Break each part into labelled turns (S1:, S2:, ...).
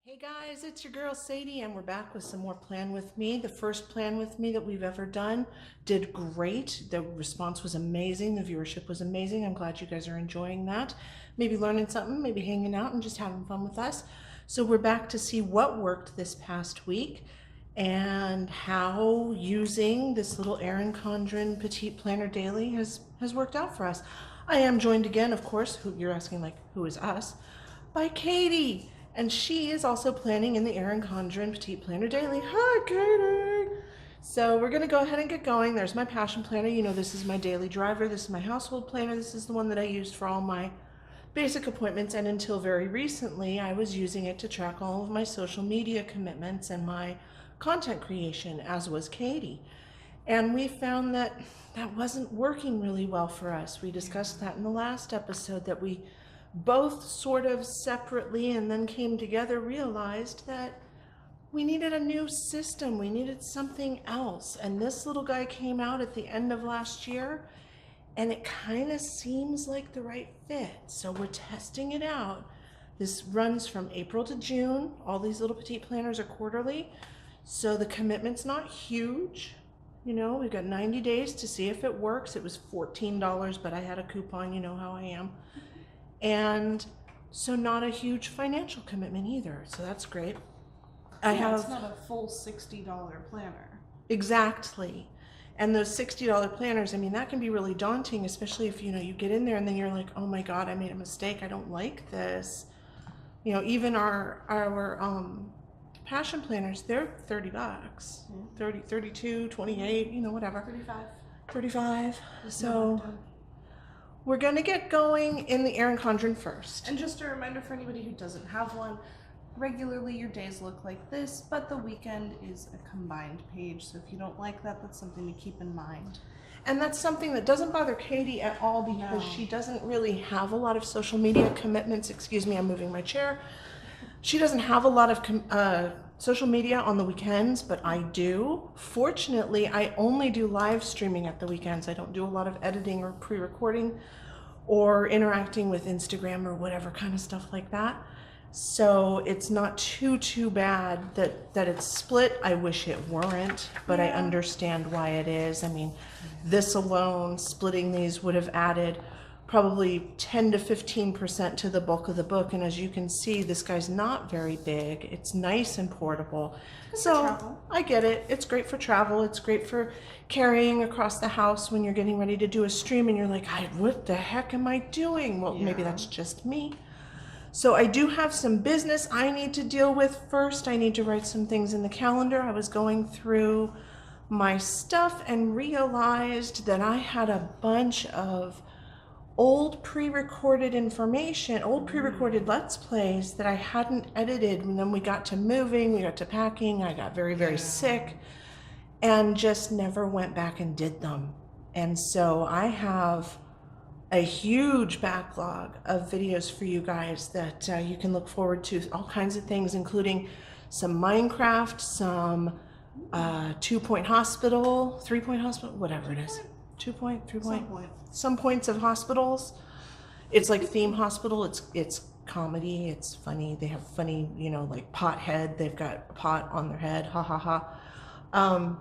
S1: Hey guys, it's your girl Sadie, and we're back with some more Plan With Me. The first Plan With Me that we've ever done did great. The response was amazing. The viewership was amazing. I'm glad you guys are enjoying that. Maybe learning something, maybe hanging out and just having fun with us. So we're back to see what worked this past week and how using this little Erin Condren Petite Planner Daily has worked out for us. I am joined again, of course, you're asking like, who is us? By Katie. And she is also planning in the Erin Condren Petite Planner Daily. Hi, Katie! So we're gonna go ahead and get going. There's my passion planner. You know, this is my daily driver. This is my household planner. This is the one that I used for all my basic appointments. And until very recently, I was using it to track all of my social media commitments and my content creation, as was Katie. And we found that that wasn't working really well for us. We discussed that in the last episode, that we both sort of separately and then came together realized that we needed a new system. We needed something else. And this little guy came out at the end of last year, and it kind of seems like the right fit. So we're testing it out. This runs from April to June. All these little petite planners are quarterly. So the commitment's not huge. You know, we've got 90 days to see if it works. It was $14, but I had a coupon, you know how I am. And so not a huge financial commitment either. So that's great.
S2: It's not a full $60 planner.
S1: Exactly. And those $60 planners, I mean, that can be really daunting, especially if, you know, you get in there and then you're like, oh my God, I made a mistake. I don't like this. You know, even our passion planners, they're $30, 30, 32, 28, you know, whatever. 35. So we're gonna get going in the Erin Condren first.
S2: And just a reminder for anybody who doesn't have one, regularly your days look like this, but the weekend is a combined page. So if you don't like that, that's something to keep in mind.
S1: And that's something that doesn't bother Katie at all, because she doesn't really have a lot of social media commitments. Excuse me, I'm moving my chair. She doesn't have a lot of social media on the weekends, but I do. Fortunately, I only do live streaming at the weekends. I don't do a lot of editing or pre-recording or interacting with Instagram or whatever kind of stuff like that. So it's not too bad that it's split. I wish it weren't, but I understand why it is. I mean, this alone, splitting these, would have added probably 10 to 15% to the bulk of the book. And as you can see, this guy's not very big. It's nice and portable. So I get it. It's great for travel. It's great for carrying across the house when you're getting ready to do a stream and you're like, what the heck am I doing? Well, maybe that's just me. So I do have some business I need to deal with first. I need to write some things in the calendar. I was going through my stuff and realized that I had a bunch of old pre-recorded information, old pre-recorded Let's Plays that I hadn't edited. And then we got to moving, we got to packing, I got very sick and just never went back and did them. And so I have a huge backlog of videos for you guys that you can look forward to. All kinds of things, including some Minecraft, some 2-point hospital, 3-point hospital, whatever it is. 2-point, 3-point, some points of hospitals. It's like theme hospital. It's comedy. It's funny. They have funny, you know, like pot head. They've got a pot on their head. Ha ha ha.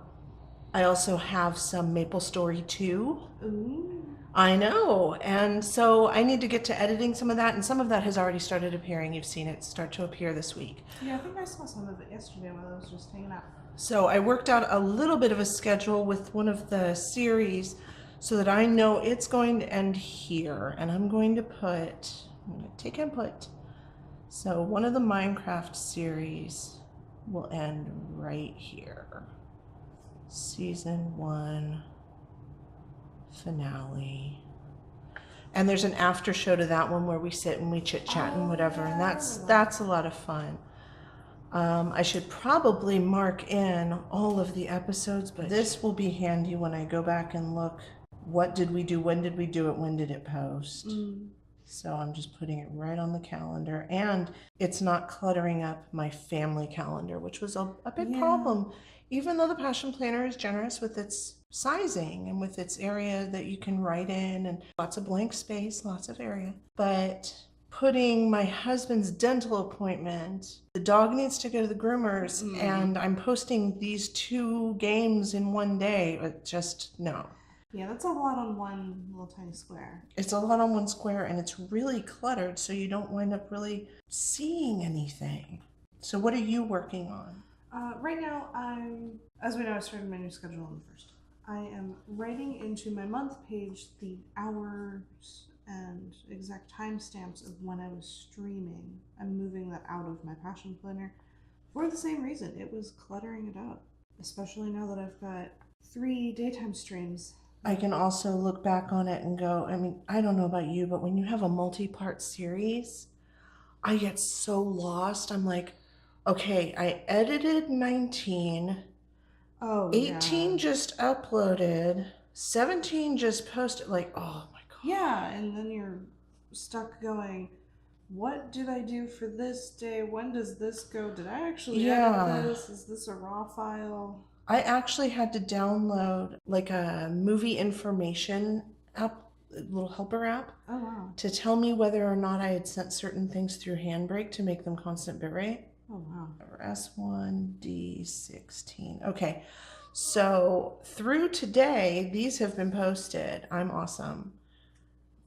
S1: I also have some Maple Story 2.
S2: Ooh.
S1: I know. And so I need to get to editing some of that, and some of that has already started appearing. You've seen it start to appear this week.
S2: Yeah, I think I saw some of it yesterday when I was just hanging out.
S1: So I worked out a little bit of a schedule with one of the series so that I know it's going to end here. And I'm going to take input. So one of the Minecraft series will end right here. Season 1 finale. And there's an after show to that one where we sit and we chit chat and whatever. And that's a lot of fun. I should probably mark in all of the episodes, but this will be handy when I go back and look. What did we do? When did we do it? When did it post? So I'm just putting it right on the calendar, and it's not cluttering up my family calendar, which was a big problem. Even though the Passion Planner is generous with its sizing and with its area that you can write in, and lots of blank space, lots of area, but putting my husband's dental appointment. The dog needs to go to the groomers, and I'm posting these 2 games in one day. But just no.
S2: Yeah, that's a lot on one little tiny square.
S1: It's a lot on one square, and it's really cluttered, so you don't wind up really seeing anything. So what are you working on?
S2: Right now, as we know, I started my new schedule on the 1st. I am writing into my month page the hours and exact timestamps of when I was streaming. I'm moving that out of my passion planner for the same reason. It was cluttering it up, especially now that I've got 3 daytime streams.
S1: I can also look back on it and go, I mean, I don't know about you, but when you have a multi-part series, I get so lost. I'm like, okay, I edited 19, 18 just uploaded, 17 just posted, like, oh my God.
S2: Yeah, and then you're stuck going, what did I do for this day? When does this go? Did I actually edit this? Is this a raw file?
S1: I actually had to download like a movie information app, a little helper app, to tell me whether or not I had sent certain things through Handbrake to make them constant bitrate.
S2: Oh, wow.
S1: S1D16. Okay, so through today, these have been posted. I'm awesome.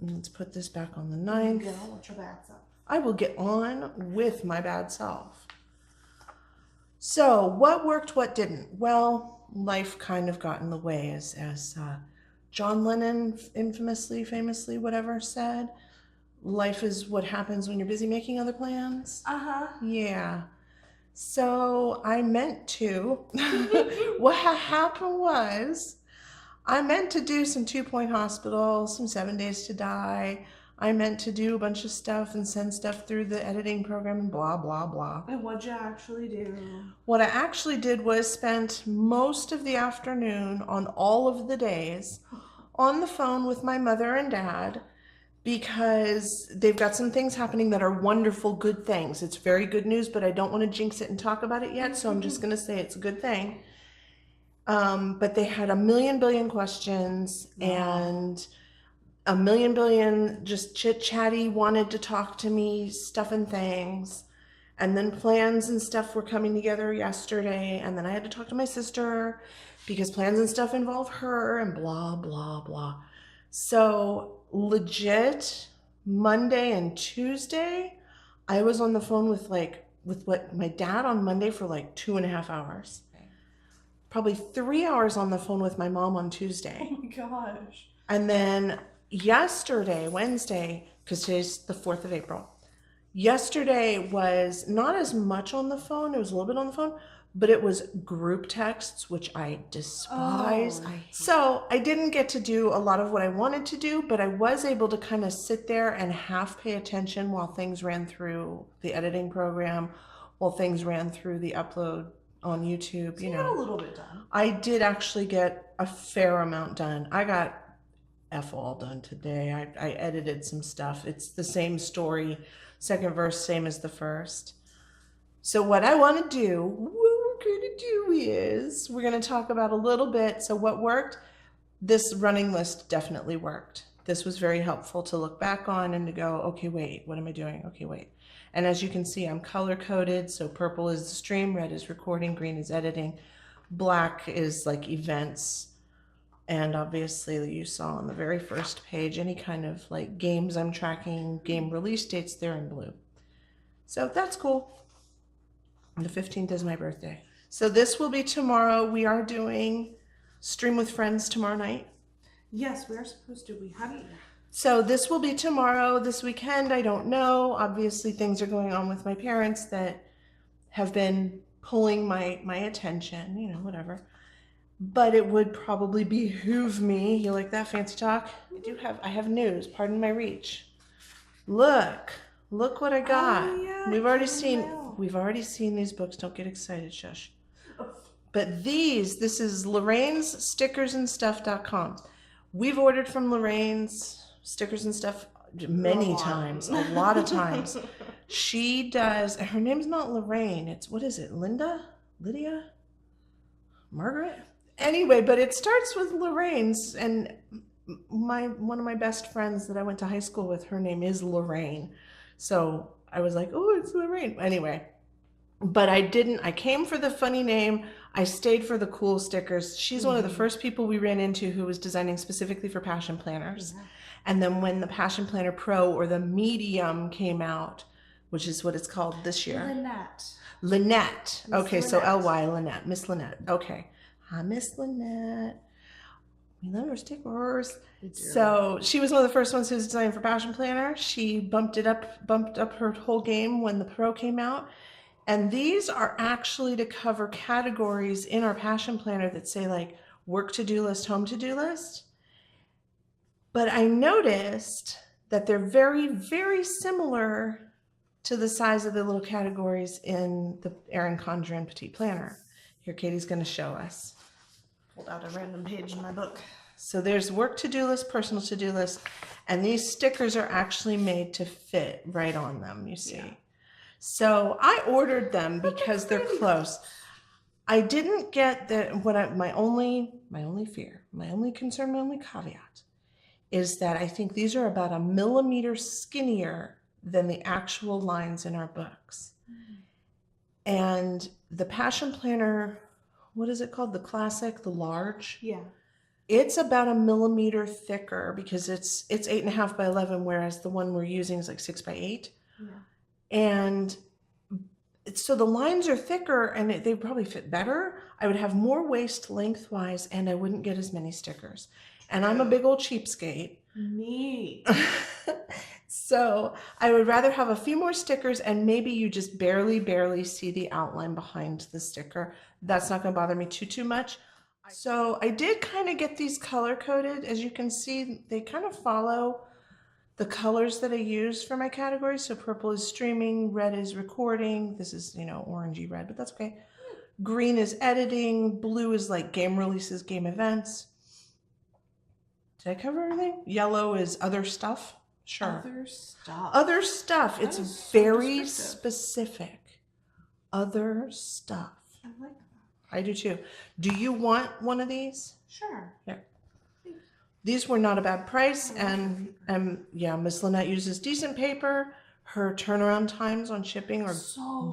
S1: Let's put this back on the 9th.
S2: Get on with your bad self.
S1: I will get on with my bad self. So what worked, what didn't? Well, life kind of got in the way, as John Lennon famously, whatever, said. Life is what happens when you're busy making other plans. Yeah. So I meant to. What happened was, I meant to do some 2-point hospital, some 7 Days to Die. I meant to do a bunch of stuff and send stuff through the editing program and blah, blah, blah.
S2: And what'd you actually do?
S1: What I actually did was spent most of the afternoon on all of the days on the phone with my mother and dad, because they've got some things happening that are wonderful, good things. It's very good news, but I don't want to jinx it and talk about it yet, so I'm just going to say it's a good thing. But they had a million billion questions and a million billion just chit-chatty, wanted to talk to me, stuff and things. And then plans and stuff were coming together yesterday, and then I had to talk to my sister because plans and stuff involve her and blah, blah, blah. So legit, Monday and Tuesday, I was on the phone with my dad on Monday for like 2.5 hours. Probably 3 hours on the phone with my mom on Tuesday.
S2: Oh my gosh.
S1: And then yesterday, Wednesday, because today's the 4th of April, yesterday was not as much on the phone. It was a little bit on the phone, but it was group texts, which I despise. So I didn't get to do a lot of what I wanted to do, but I was able to kind of sit there and half pay attention while things ran through the editing program, while things ran through the upload on YouTube.
S2: So you got a little bit done.
S1: I did actually get a fair amount done. I got F all done today. I edited some stuff. It's the same story, second verse, same as the first. So what I want to do, is we're going to talk about a little bit. So what worked? This running list definitely worked. This was very helpful to look back on and to go, okay, wait, what am I doing? Okay, wait. And as you can see, I'm color coded. So purple is the stream, red is recording, green is editing, black is like events. And obviously you saw on the very first page, any kind of like games I'm tracking, game release dates, they're in blue. So that's cool. And the 15th is my birthday. So this will be tomorrow. We are doing Stream with Friends tomorrow night.
S2: Yes, we are supposed to. We hadn't.
S1: So this will be tomorrow. This weekend, I don't know. Obviously things are going on with my parents that have been pulling my attention, you know, whatever. But it would probably behoove me. You like that fancy talk? I have news. Pardon my reach. Look what I got.
S2: Oh, yeah,
S1: We've already seen these books. Don't get excited, shush. But this is Lorraine's stickersandstuff.com. We've ordered from Lorraine's stickers and stuff many times, a lot of times. She does, her name's not Lorraine. It's, what is it? Linda? Lydia? Margaret? Anyway, but it starts with Lorraine's, and one of my best friends that I went to high school with, her name is Lorraine. So I was like, oh, it's Lorraine. Anyway, but I came for the funny name. I stayed for the cool stickers. She's one of the first people we ran into who was designing specifically for Passion Planners.
S2: Yeah.
S1: And then when the Passion Planner Pro or the Medium came out, which is what it's called this year. Lynette. Okay, so L-Y, Lynette. Miss Lynette. Okay. Hi, Miss Lynette. We love her stickers. So she was one of the first ones who was designing for Passion Planner. She bumped up her whole game when the Pro came out. And these are actually to cover categories in our Passion Planner that say like work to-do list, home to-do list. But I noticed that they're very, very similar to the size of the little categories in the Erin Condren Petite Planner. Here, Katie's going to show us. Pulled out a random page in my book. So there's work to-do list, personal to-do list, and these stickers are actually made to fit right on them, you see. Yeah. So I ordered them because they're close. I didn't get my only fear, my only concern, my only caveat is that I think these are about 1 millimeter skinnier than the actual lines in our books. And the Passion Planner, what is it called? The Classic, the large?
S2: Yeah. It's
S1: about 1 millimeter thicker because it's 8.5 by 11, whereas the one we're using is like 6 by 8. Yeah. And so the lines are thicker and they probably fit better. I would have more waist lengthwise and I wouldn't get as many stickers. And I'm a big old cheapskate.
S2: Me.
S1: So I would rather have a few more stickers and maybe you just barely see the outline behind the sticker. That's not going to bother me too much. So I did kind of get these color coded. As you can see, they kind of follow the colors that I use for my categories. So purple is streaming, red is recording. This is, orangey red, but that's okay. Green is editing. Blue is like game releases, game events. Did I cover everything? Yellow is other stuff. Sure. Other stuff. It's very specific. Other stuff.
S2: I like that.
S1: I do too. Do you want one of these?
S2: Sure.
S1: Here. These were not a bad price, and yeah, Miss Lynette uses decent paper. Her turnaround times on shipping are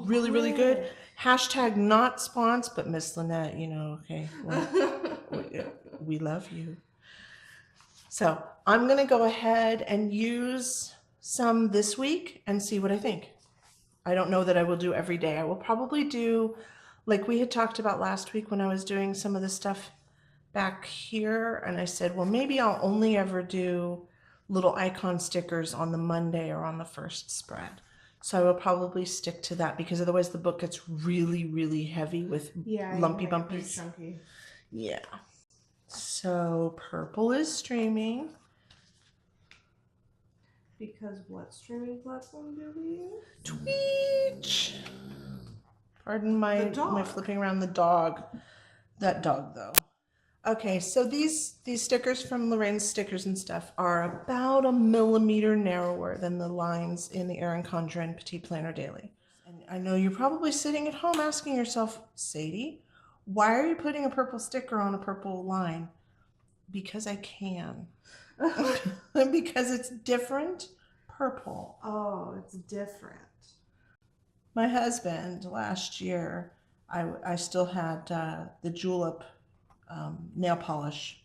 S1: really good. Hashtag not spons, but Miss Lynette, okay, well, we love you. So I'm gonna go ahead and use some this week and see what I think. I don't know that I will do every day. I will probably do, like we had talked about last week when I was doing some of the stuff back here, and I said, well, maybe I'll only ever do little icon stickers on the Monday or on the first spread. So I will probably stick to that because otherwise the book gets really heavy with lumpy bumpies.
S2: Chunky.
S1: Yeah. So purple is streaming.
S2: Because what streaming platform do we use?
S1: Twitch. Pardon my flipping around the dog. That dog though. Okay, so these stickers from Lorraine's Stickers and Stuff are about 1 millimeter narrower than the lines in the Erin Condren Petite Planner Daily. And I know you're probably sitting at home asking yourself, Sadie, why are you putting a purple sticker on a purple line? Because I can. Because it's different purple.
S2: Oh, it's different.
S1: My husband, last year, I still had the julep nail polish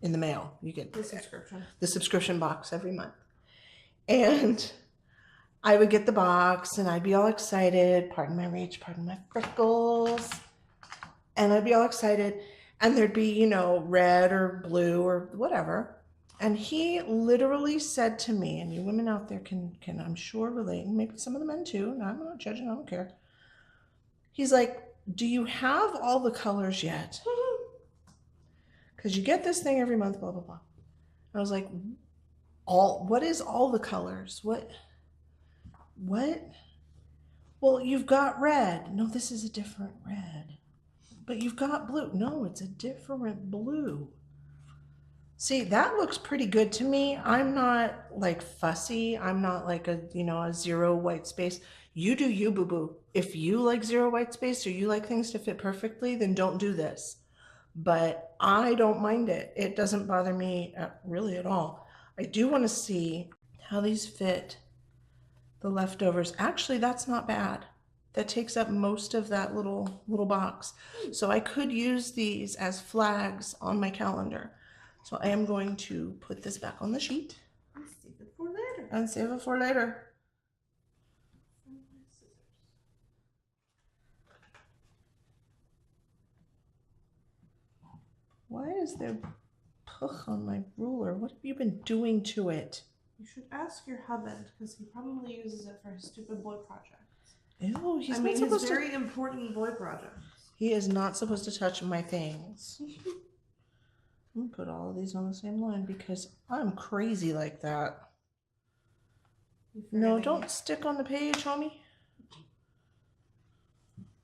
S1: in the mail. You get the subscription box every month. And I would get the box and I'd be all excited. Pardon my reach, pardon my freckles. And I'd be all excited. And there'd be, red or blue or whatever. And he literally said to me, and you women out there can I'm sure relate, and maybe some of the men too. No, I'm not judging, I don't care. He's like, do you have all the colors yet? Because you get this thing every month, blah, blah, blah. I was like, what is all the colors? What? Well, you've got red. No, this is a different red. But you've got blue. No, it's a different blue. See, that looks pretty good to me. I'm not like fussy. I'm not like a zero white space. You do you, boo-boo. If you like zero white space or you like things to fit perfectly, then don't do this. But I don't mind it. It doesn't bother me really at all. I do want to see how these fit the leftovers. Actually, that's not bad. That takes up most of that little box. So I could use these as flags on my calendar. So I am going to put this back on the sheet
S2: I'll save it for later.
S1: and save it for later. Why is there puch on my ruler? What have you been doing to it?
S2: You should ask your husband because he probably uses it for his stupid boy projects.
S1: Ew, he's
S2: I
S1: not
S2: mean, his
S1: supposed to.
S2: very important boy projects.
S1: He is not supposed to touch my things. I'm gonna put all of these on the same line because I'm crazy like that. No, don't stick on the page, homie.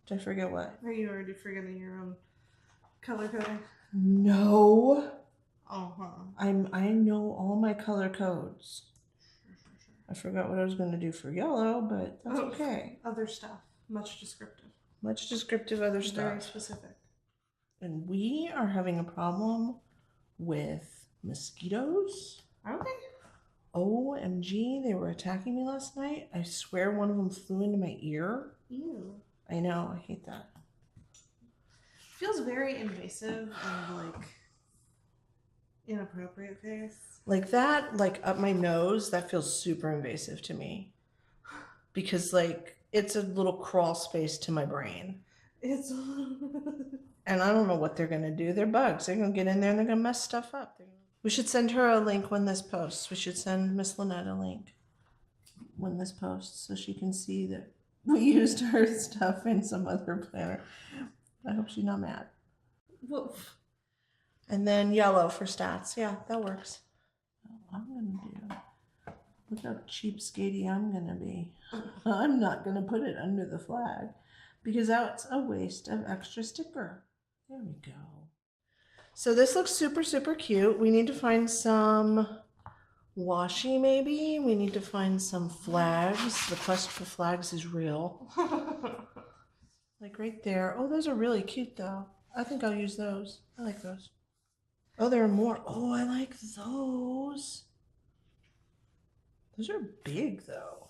S1: Did I forget what?
S2: Are you already forgetting your own color coding?
S1: No.
S2: Uh-huh.
S1: I know all my color codes.
S2: Sure.
S1: I forgot what I was gonna do for yellow, but that's okay.
S2: Other stuff. Much descriptive.
S1: Much descriptive other stuff.
S2: Very specific.
S1: And we are having a problem with mosquitoes.
S2: Are they?
S1: OMG, they were attacking me last night. I swear one of them flew into my ear.
S2: Ew.
S1: I know, I hate that.
S2: Feels very invasive and like inappropriate face.
S1: Like that, like up my nose, that feels super invasive to me. Because like it's a little crawl space to my brain.
S2: It's
S1: And I don't know what they're gonna do. They're bugs. They're gonna get in there and they're gonna mess stuff up. We should send her a link when this posts. We should send Miss Lynette a link when this posts so she can see that we used her stuff in some other planner. I hope she's not mad.
S2: Woof.
S1: And then yellow for stats. Yeah, that works. I'm gonna do. Look how cheapskatey I'm gonna be. I'm not gonna put it under the flag because that's a waste of extra sticker. There we go. So this looks super, super cute. We need to find some washi maybe. We need to find some flags. The quest for flags is real. Like right there. Oh, those are really cute though. I think I'll use those. I like those. Oh, there are more. Oh, I like those. Those are big though.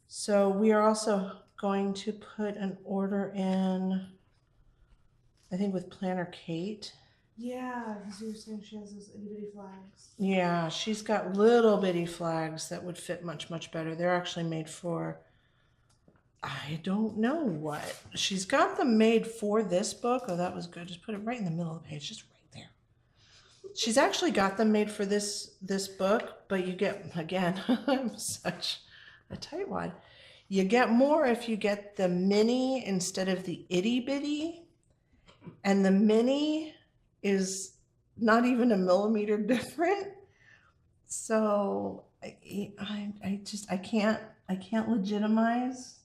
S1: So we are also going to put an order in, I think with Planner Kate.
S2: Yeah, because you were saying she has those itty bitty flags.
S1: Yeah, she's got little bitty flags that would fit much, much better. They're actually made for, I don't know what. She's got them made for this book. Oh, that was good. Just put it right in the middle of the page, just right there. She's actually got them made for this book, but you get, again, I'm such a tightwad. You get more if you get the mini instead of the itty bitty. And the mini is not even a millimeter different. So I can't legitimize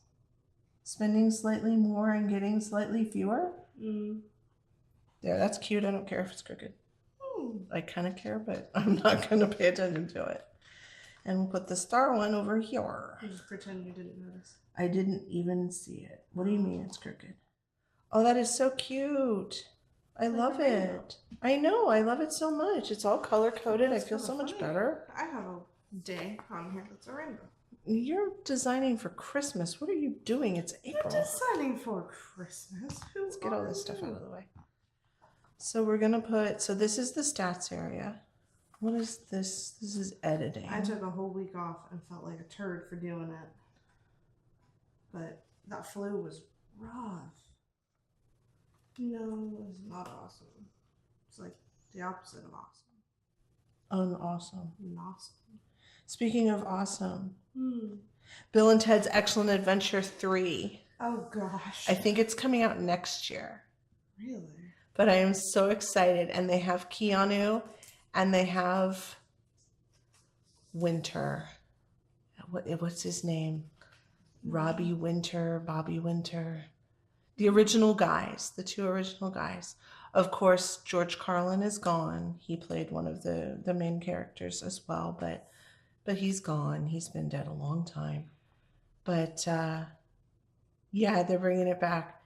S1: spending slightly more and getting slightly fewer. There, that's cute. I don't care if it's crooked. I kind of care, but I'm not going to pay attention to it. And we'll put the star one over here.
S2: You just pretend you didn't notice.
S1: I didn't even see it. What do you mean it's crooked? Oh, that is so cute. I love it. I know. I love it so much. It's all color coded. I feel so much better.
S2: I have a day on here that's a rainbow.
S1: You're designing for Christmas. What are you doing? It's April.
S2: You're designing for Christmas.
S1: Let's get all this stuff out of the way. So we're going to put, so this is the stats area. What is this? This is editing.
S2: I took a whole week off and felt like a turd for doing it. But that flu was rough. No, it was not awesome. It's like the opposite of awesome.
S1: Unawesome.
S2: Awesome.
S1: Speaking of awesome, Bill and Ted's Excellent Adventure 3.
S2: Oh gosh.
S1: I think it's coming out next year.
S2: Really?
S1: But I am so excited. And they have Keanu and they have Winter. What's his name? Bobby Winter. The original guys, the two original guys. Of course, George Carlin is gone. He played one of the main characters as well, but he's gone. He's been dead a long time. But yeah, they're bringing it back.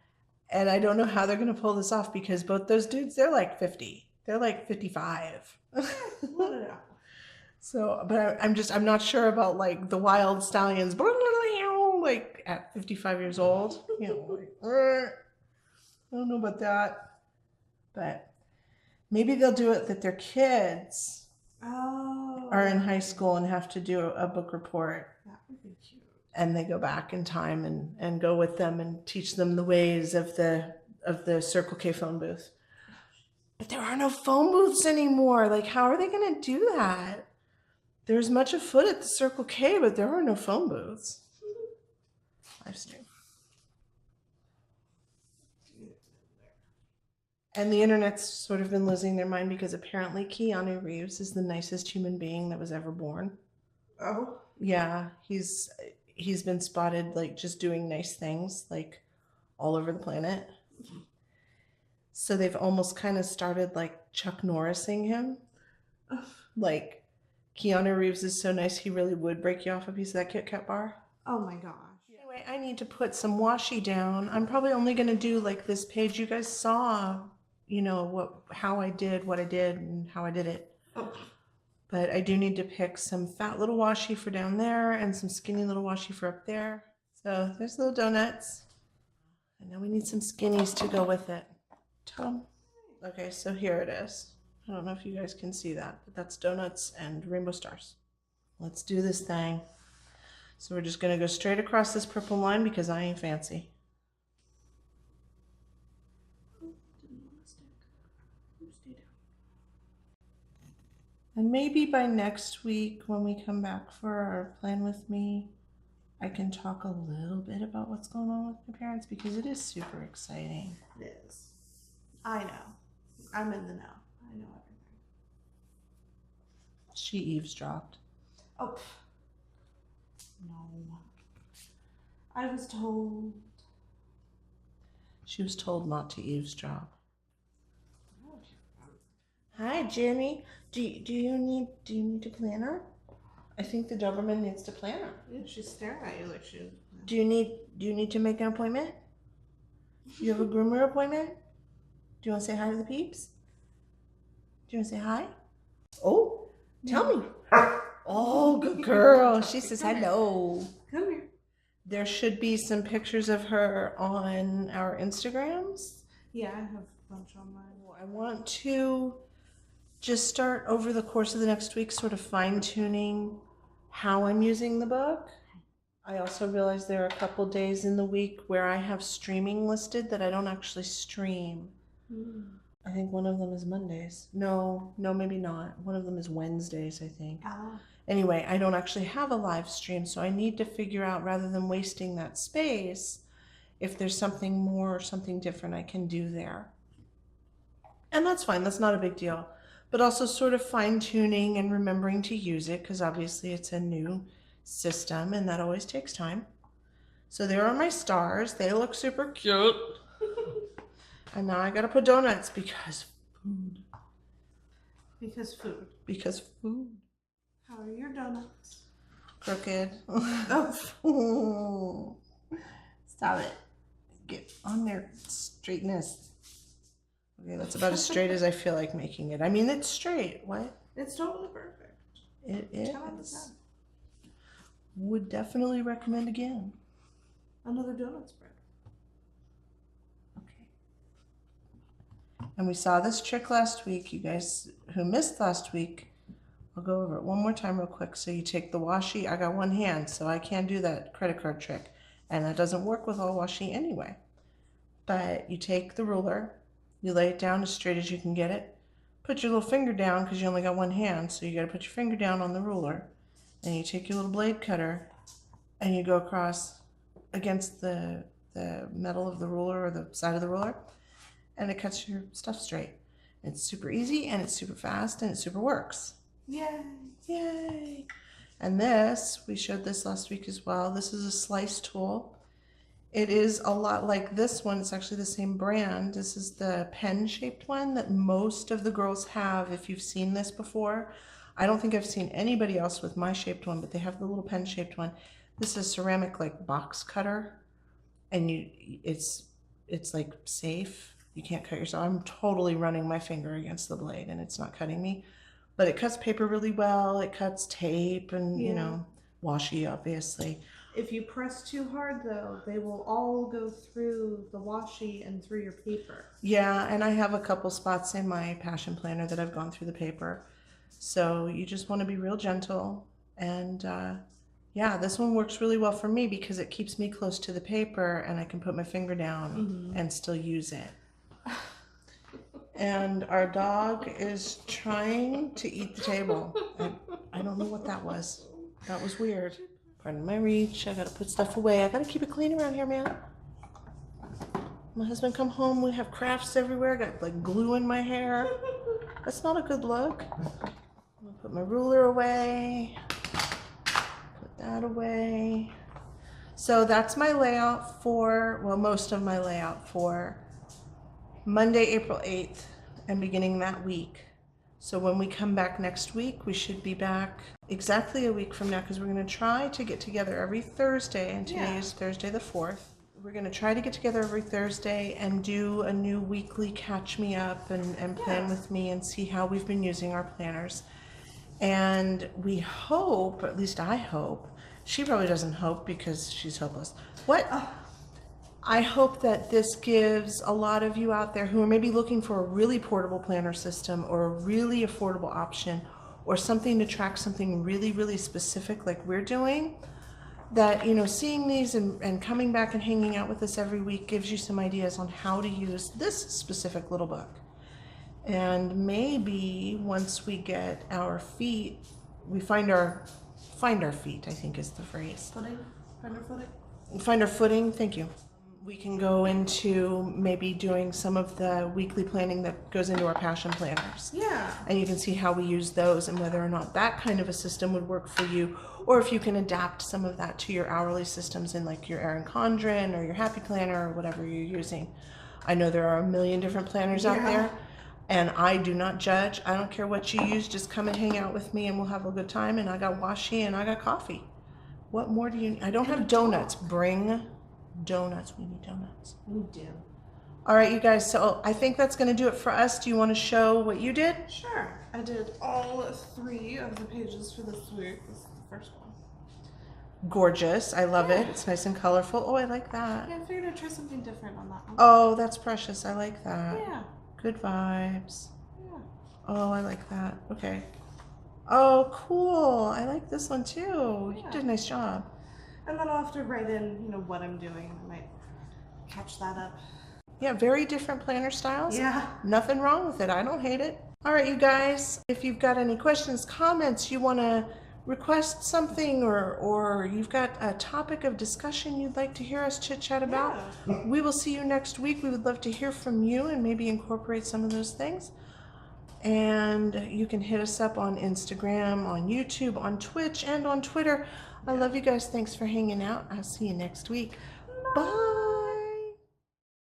S1: And I don't know how they're going to pull this off because both those dudes, they're like 50. They're like 55. So, but I'm not sure about like the wild stallions, like at 55 years old. You know, like, I don't know about that, but maybe they'll do it that their kids are in high school and have to do a book report.
S2: That would be cute.
S1: And they go back in time and go with them and teach them the ways of the Circle K phone booth. But there are no phone booths anymore. Like, how are they going to do that? There's much afoot at the Circle K, but there are no phone booths. Live stream. And the internet's sort of been losing their mind because apparently Keanu Reeves is the nicest human being that was ever born.
S2: Oh?
S1: Yeah, he's been spotted like just doing nice things like all over the planet. So they've almost kind of started like Chuck Norrising him. Like Keanu Reeves is so nice he really would break you off a piece of that Kit Kat bar.
S2: Oh my gosh.
S1: Anyway, I need to put some washi down. I'm probably only going to do like this page you guys saw, you know, what I did, and how I did it.
S2: Oh.
S1: But I do need to pick some fat little washi for down there and some skinny little washi for up there. So there's little donuts. And now we need some skinnies to go with it. Tom? Okay, so here it is. I don't know if you guys can see that, but that's donuts and rainbow stars. Let's do this thing. So we're just going to go straight across this purple line because I ain't fancy. And maybe by next week when we come back for our plan with me, I can talk a little bit about what's going on with my parents because it is super exciting.
S2: It is. I know. I'm in the know. I know everything.
S1: She eavesdropped.
S2: Oh. No. I was told.
S1: She was told not to eavesdrop. Hi, Jenny. Do you need a planner? I think the Doberman needs a planner.
S2: Yeah, she's staring at you like she.
S1: Do you need to make an appointment? Do you have a groomer appointment? Do you want to say hi to the peeps? Do you want to say hi? Oh, tell me. Oh, good girl. She says hello.
S2: Come here.
S1: There should be some pictures of her on our Instagrams.
S2: Yeah, I have a bunch on mine.
S1: I want to just start over the course of the next week sort of fine-tuning how I'm using the book. I also realize there are a couple days in the week where I have streaming listed that I don't actually stream. I think one of them is Mondays. No, maybe not. One of them is Wednesdays, I think. Anyway, I don't actually have a live stream, so I need to figure out, rather than wasting that space, if there's something more or something different I can do there. And that's fine. That's not a big deal. But also sort of fine-tuning and remembering to use it, because obviously it's a new system, and that always takes time. So there are my stars. They look super cute. And now I gotta put donuts because food.
S2: Because food.
S1: Because food.
S2: How are your donuts?
S1: Crooked. Oh. Stop it. Get on their straightness. Okay, that's about as straight as I feel like making it. I mean, it's straight. What?
S2: It's totally perfect.
S1: It
S2: 10 out of 10.
S1: is. Would definitely recommend again.
S2: Another donut spread.
S1: Okay. And we saw this trick last week. You guys who missed last week, I'll go over it one more time real quick. So you take the washi. I got one hand, so I can't do that credit card trick. And that doesn't work with all washi anyway. But you take the ruler, you lay it down as straight as you can get it. Put your little finger down because you only got one hand, so you got to put your finger down on the ruler. And you take your little blade cutter and you go across against the metal of the ruler or the side of the ruler, and it cuts your stuff straight. It's super easy and it's super fast and it super works.
S2: Yay!
S1: Yay! And this, we showed this last week as well. This is a slice tool. It is a lot like this one. It's actually the same brand. This is the pen-shaped one that most of the girls have, if you've seen this before. I don't think I've seen anybody else with my shaped one, but they have the little pen-shaped one. This is ceramic like box cutter, and it's like safe. You can't cut yourself. I'm totally running my finger against the blade and it's not cutting me. but it cuts paper really well. It cuts tape and, you
S2: Yeah.
S1: know, washi, obviously.
S2: If you press too hard, though, they will all go through the washi and through your paper.
S1: Yeah, and I have a couple spots in my passion planner that I've gone through the paper. So you just want to be real gentle. And yeah, this one works really well for me because it keeps me close to the paper and I can put my finger down and still use it. And our dog is trying to eat the table. I don't know what that was. That was weird. Pardon my reach. I gotta put stuff away. I gotta keep it clean around here, man. My husband come home, we have crafts everywhere. I got like glue in my hair. That's not a good look. I'm gonna put my ruler away. Put that away. So that's my layout for, well, most of my layout for Monday, April 8th and beginning that week. So when we come back next week, we should be back exactly a week from now because we're going to try to get together every Thursday, and today is Thursday the 4th. We're going to try to get together every Thursday and do a new weekly catch me up and plan with me and see how we've been using our planners. And we hope, at least I hope, she probably doesn't hope because she's hopeless. What? I hope that this gives a lot of you out there who are maybe looking for a really portable planner system or a really affordable option or something to track something really, really specific like we're doing, that, you know, seeing these and coming back and hanging out with us every week gives you some ideas on how to use this specific little book. And maybe once we get our feet, we find our feet, I think is the phrase.
S2: Footing? Find our footing?
S1: Find our footing, thank you. We can go into maybe doing some of the weekly planning that goes into our passion planners.
S2: Yeah.
S1: And you can see how we use those and whether or not that kind of a system would work for you, or if you can adapt some of that to your hourly systems in like your Erin Condren or your Happy Planner or whatever you're using. I know there are a million different planners out there, and I do not judge. I don't care what you use, just come and hang out with me and we'll have a good time. And I got washi and I got coffee. What more do you need? I don't have donuts. Bring donuts. We need donuts.
S2: We do.
S1: All right, you guys. So I think that's going to do it for us. Do you want to show what you did?
S2: Sure. I did all 3 of the pages for this week. This is the first one.
S1: Gorgeous. I love it. It's nice and colorful. Oh, I like that.
S2: Yeah, I figured I'd try something different on that one.
S1: Oh, that's precious. I like that.
S2: Yeah.
S1: Good vibes.
S2: Yeah.
S1: Oh, I like that. Okay. Oh, cool. I like this one too. You did a nice job.
S2: And then I'll have to write in, you know, what I'm doing. I might catch that up.
S1: Yeah, very different planner styles.
S2: Yeah.
S1: Nothing wrong with it. I don't hate it. All right, you guys, if you've got any questions, comments, you want to request something, or you've got a topic of discussion you'd like to hear us chit chat about, we will see you next week. We would love to hear from you and maybe incorporate some of those things. And you can hit us up on Instagram, on YouTube, on Twitch, and on Twitter. I love you guys. Thanks for hanging out. I'll see you next week.